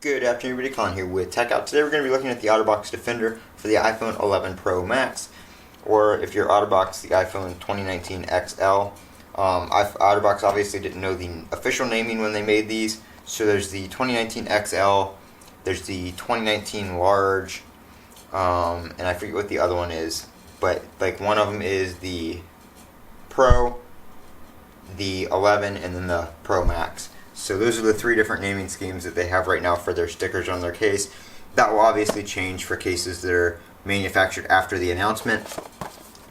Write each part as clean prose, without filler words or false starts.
Good afternoon, everybody. Colin here with Techout. Today we're going to be looking at the Otterbox Defender for the iPhone 11 Pro Max, or if you're Otterbox, the iPhone 2019 XL. Otterbox obviously didn't know the official naming when they made these, so there's the 2019 XL, there's the 2019 Large, and I forget what the other one is, but like one of them is the Pro, the 11, and then the Pro Max. So those are the three different naming schemes that they have right now for their stickers on their case. That will obviously change for cases that are manufactured after the announcement.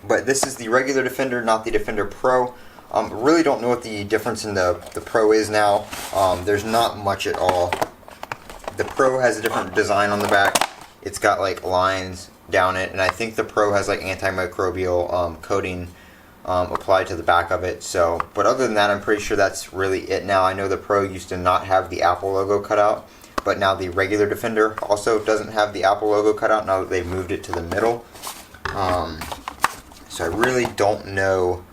But this is the regular Defender, not the Defender Pro. Really don't know what the difference in the Pro is now. There's not much at all. The Pro has a different design on the back. It's got like lines down it, and I think the Pro has like antimicrobial coating applied to the back of it. So, but other than that, I'm pretty sure that's really it now. I know the Pro used to not have the Apple logo cut out, but now the regular Defender also doesn't have the Apple logo cut out now that they've moved it to the middle. So I really don't know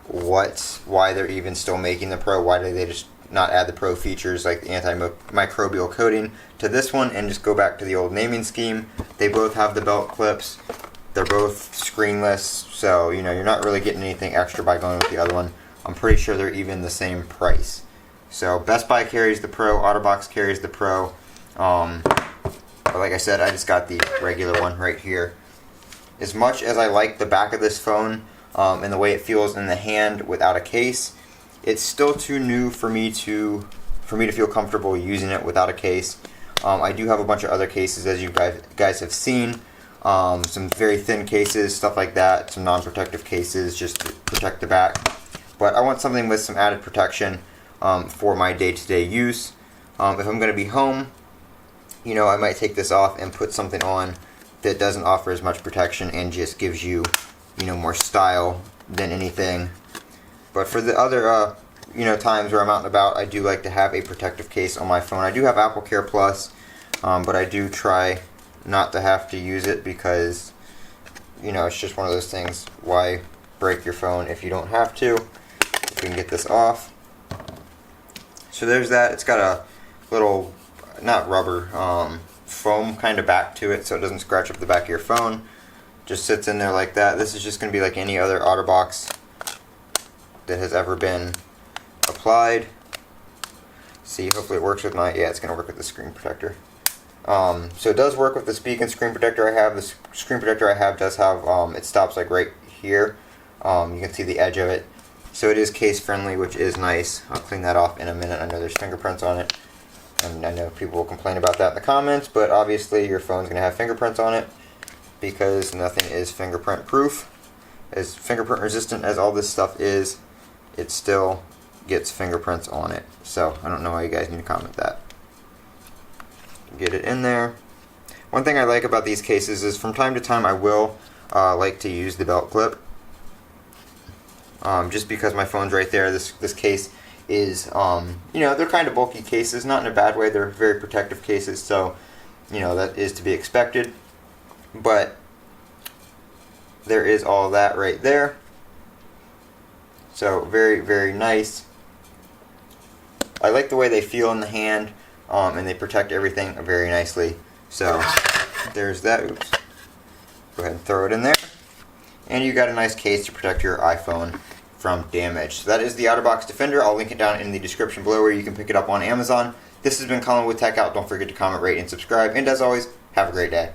why they're even still making the Pro. Why do they just not add the Pro features like the antimicrobial coating to this one and just go back to the old naming scheme? They both have the belt clips. They're both screenless, so you know you're not really getting anything extra by going with the other one. I'm pretty sure they're even the same price. So Best Buy carries the Pro, Otterbox carries the Pro. But like I said, I just got the regular one right here. As much as I like the back of this phone and the way it feels in the hand without a case, it's still too new for me to feel comfortable using it without a case. I do have a bunch of other cases, as you guys have seen. Some very thin cases, stuff like that, some non-protective cases just to protect the back. But I want something with some added protection for my day-to-day use. If I'm going to be home, you know, I might take this off and put something on that doesn't offer as much protection and just gives you, you know, more style than anything. But for the other, you know, times where I'm out and about, I do like to have a protective case on my phone. I do have Apple Care Plus, but I do try not to have to use it because, you know, it's just one of those things. Why break your phone if you don't have to? If we can get this off. So there's that. It's got a little, not rubber, foam kind of back to it so it doesn't scratch up the back of your phone. Just sits in there like that. This is just going to be like any other Otterbox that has ever been applied. See, hopefully it works with my, yeah, it's going to work with the screen protector. So it does work with the speak and screen protector I have. The screen protector I have does have, it stops like right here. You can see the edge of it. So it is case friendly, which is nice. I'll clean that off in a minute. I know there's fingerprints on it, and I know people will complain about that in the comments, but obviously your phone's going to have fingerprints on it because nothing is fingerprint proof. As fingerprint resistant as all this stuff is, it still gets fingerprints on it. So I don't know why you guys need to comment that. Get it in there. One thing I like about these cases is from time to time I will like to use the belt clip. Just because my phone's right there. This case is, you know, they're kind of bulky cases, not in a bad way. They're very protective cases, so, you know, that is to be expected. But there is all that right there. So very, very nice. I like the way they feel in the hand. And they protect everything very nicely. So there's that. Oops. Go ahead and throw it in there. And you got a nice case to protect your iPhone from damage. So that is the Otterbox Defender. I'll link it down in the description below where you can pick it up on Amazon. This has been Colin with Techout. Don't forget to comment, rate, and subscribe. And as always, have a great day.